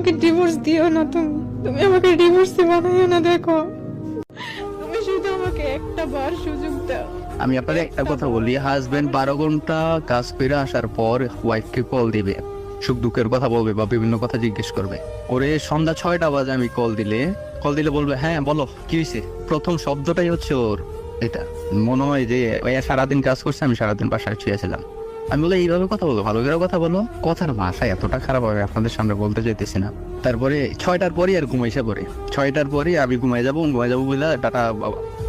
আমাকে ডিভোর্স দিও না, তুমি তুমি আমাকে ডিভোর্সে বানাইও না। দেখো, তুমি শুধু আমাকে একটা বার সুযোগ দাও। আমি আপনাকে একটা কথা বলি, হাজবেন্ড 12 ঘন্টা কাজ করে আসার পর ওয়াইফকে কল দিবে, সুখ দুঃখের কথা বলবে বা বিভিন্ন কথা জিজ্ঞেস করবে। ওরে সন্ধ্যা 6টা বাজে আমি কল দিলে বলবে হ্যাঁ বলো কি হয়েছে। প্রথম শব্দটাই হচ্ছে ওর এটা। মনে হয় যে সারাদিন কাজ করছে, আমি সারাদিন বাসায় শুয়েছিলাম। আমি বলে এইভাবে কথা বলো, ভালো করে কথা বলো। কথার ভাষা এতটা খারাপ হবে আপনাদের সামনে বলতে চাইতেছি না। তারপরে 6টার পরই আর ঘুমাইসা পড়ে, 6টার পরই আমি ঘুমাই যাবো বলে ডাটা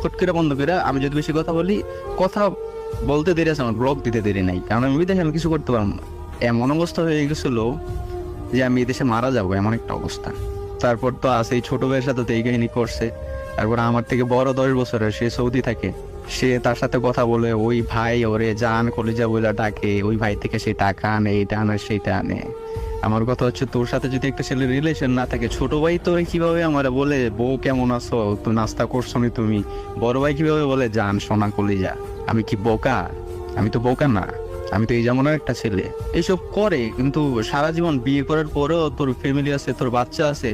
ফট করে বন্ধ করে। আমি যদি বেশি কথা বলি, কথা বলতে দেরি আছে, আমার ব্লক দিতে দেরি নাই, কারণ আমি বিদেশে আমি কিছু করতে পারবো না। এমন অবস্থা হয়ে গেছিল যে আমি দেশে মারা যাবো, এমন একটা অবস্থা। তারপর তো আছে এই ছোট ভাইয়ের সাথে তো এই কাহিনী করছে। তারপর আমার থেকে বড় 10 বছরের, সে সৌদি থাকে, সে তার সাথে কথা বলে, ওই ভাই ওরে জান কলিজা বলে ডাকে, ওই ভাই থেকে সে টাকা আনে, এইটা আনে সেইটা আনে। আমার কথা হচ্ছে, তোর সাথে যদি একটা ছেলের রিলেশন না থাকে, ছোট ভাই তোর কিভাবে আমার বলে বউ কেমন আছো, তো নাস্তা করছো নি তুমি, বড় ভাই কিভাবে বলে জান সোনা কলিজা। আমি কি বোকা? আমি তো বোকা না, আমি তো এই যেমনের একটা ছেলে। এইসব করে, কিন্তু সারা জীবন বিয়ে করার পরেও তোর ফ্যামিলি আছে, তোর বাচ্চা আছে,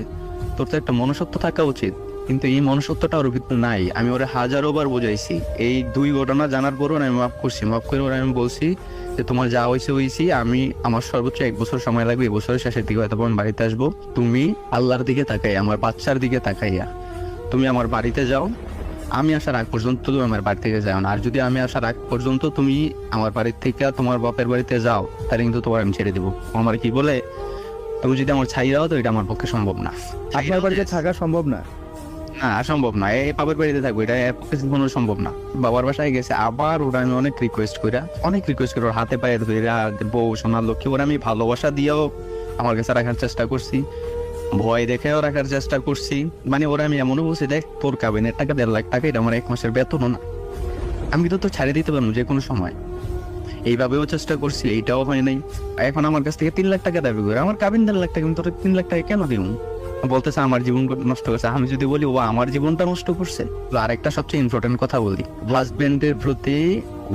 তোর তো একটা মনুষ্যত্ব থাকা উচিত। কিন্তু এই মনুষ্যত্বটা ওর ভিতরে নাই। আমি ওরা হাজারো বার বোঝাইছি, এই 2 ঘটনা জানার পরও আমি মাফ করছি। মাফ করে ওরা আমি বলছি যে তোমার যা হয়েছি, আমি আমার সর্বোচ্চ 1 বছর সময় লাগবে, এই বছরের শেষের দিকে হয়তো আমি বাড়িতে আসবো। তুমি আল্লাহর দিকে তাকাই, আমার বাচ্চার দিকে তাকাইয়া তুমি আমার বাড়িতে যাও। আমি আসার আগ পর্যন্ত তুমি আমার বাড়ি থেকে যাও না। আর যদি আমি আসার আগ পর্যন্ত তুমি আমার বাড়ি থেকে তোমার বাপের বাড়িতে যাও, তাহলে কিন্তু তোমার আমি ছেড়ে দেবো। আমার কি বলে, তুমি যদি আমার ছাই দাও, তো এটা আমার পক্ষে সম্ভব না। আপনার বাড়িতে থাকা সম্ভব না? না, সম্ভব না। এই বাবার বাড়িতে থাকবো, এটা এর পক্ষে কোনো সম্ভব না। বাবার বাসায় গেছে আবার, ওরা আমি অনেক রিকোয়েস্ট করে ওর হাতে পায়ে ধরে, বউ সোনার লক্ষ্মী, ওরা আমি ভালোবাসা দিয়েও আমার কাছে রাখার চেষ্টা করছি, ভয় দেখেও রাখার চেষ্টা করছি। মানে ওরা আমি এমনও বলছি, দেখ তোর কাবিনের টাকা 1.5 লাখ টাকা, এটা আমার 1 মাসের বেতনও না, আমি তো তোর ছাড়িয়ে দিতে পারবো যে কোনো সময়। এইভাবেও চেষ্টা করছি, এইটাও হয় নাই। এখন আমার কাছ থেকে 3 লাখ টাকা দাবি করে, আমার কাবিন 1.5 লাখ টাকা, আমি তোর 3 লাখ টাকা কেন দিব? বলতেছে আমার জীবন নষ্ট করছে। আমি যদি বলি ও আমার জীবনটা নষ্ট করছে। তো আরেকটা সবচেয়ে ইম্পর্টেন্ট কথা বলি, হাজবেন্ডের প্রতি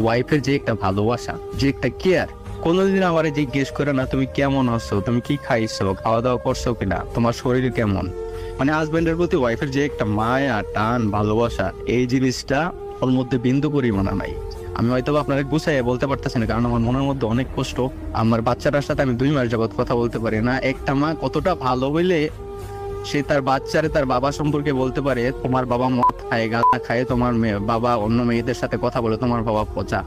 ওয়াইফের যে একটা ভালোবাসা, যে একটা কেয়ার, কোনোদিন আমার জিজ্ঞেস করে না তুমি কেমন আছো, তুমি কি খাইছো, খাওয়া দাওয়া করছো কিনা, তোমার শরীর কেমন। মানে হাজবেন্ডের প্রতি ওয়াইফের যে একটা মায়া টান ভালোবাসা, এই জিনিসটা ওর মধ্যে বিন্দু পরিমাণা নাই। আমি হয়তো আপনাকে গুছাইয়ে বলতে পারতেছি না, কারণ আমার মনের মধ্যে অনেক কষ্ট। আমার বাচ্চাটার সাথে আমি 2 মাস যাবত কথা বলতে পারি না। একটা মা কতটা ভালো হইলে সে তার বাচ্চারে তার বাবা সম্পর্কে বলতে পারে, তোমার বাবা মদ খায়, গাঁজা খায়, তোমার বাবা অন্য মেয়েদের সাথে কথা বলে, তোমার বাবা পচা।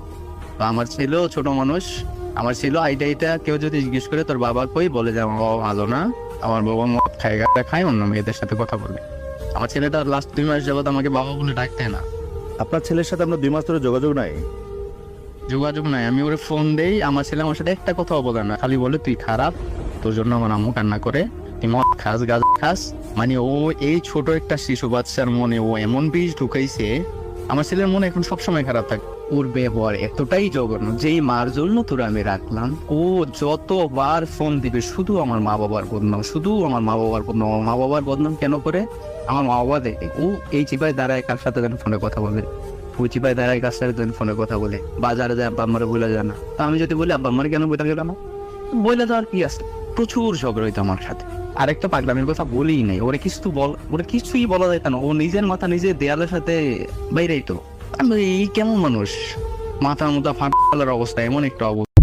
তো আমার ছেলেও ছোট মানুষ, আমার ছেলে এইটা কেউ যদি জিজ্ঞেস করে তোর বাবা কই, বলে যে আমার বাবা ভালো না, আমার বাবা মদ খায়, গাঁজা খায়, অন্য মেয়েদের সাথে কথা বলে। আমার ছেলেটা লাস্ট 2 মাস যাবত আমাকে বাবা বলে ডাকতে না। আপনার ছেলের সাথে আপনার 2 মাস ধরে যোগাযোগ নাই? যোগাযোগ নাই। আমি ওরে ফোন দেই, আমার ছেলে আমার সাথে একটা কথাও বলে না, খালি বলে তুই খারাপ, তোর জন্য আমার আম্মু কান্না করে, তুই মদ খাস, গাঁজা খাস। মানে ও এই ছোট একটা শিশু বাচ্চার মনে ও এমন বিষ ঢুকাইছে, আমার ছেলের মনে এখন সবসময় খারাপ থাকে। ওর ব্যবহার এতটাই জঘন্য, যেই মার জন্য তোরা আমি রাখলাম, ও যতবার ফোন দিবে শুধু আমার মা বাবার বদনাম, শুধু আমার মা বাবার বদনাম। আমার মা বাবার বদনাম কেন করে? আমার মা বাবা দেখে ও এই চিপায় দাঁড়ায় কার সাথে যেন ফোনে কথা বলে, ওই চিপায় দাঁড়ায় কার সাথে যেন ফোনে কথা বলে, বাজারে যায় আব্বা আমারে বলে যায় না। তা আমি যদি বলি আব্বা আমার কেন বলে গেল না, বলে যাওয়ার কি আছে? প্রচুর ঝগড়া হইতো আমার সাথে। আরেকটা পাগলামের কথা বলেই নাই, ওরা কিছুই বলা যেত না, ও নিজের মাথা নিজে দেয়ালের সাথে বাইরেই তো। এই কেমন মানুষ, মাথার মতো ফাটার অবস্থা, এমন একটা অবস্থা।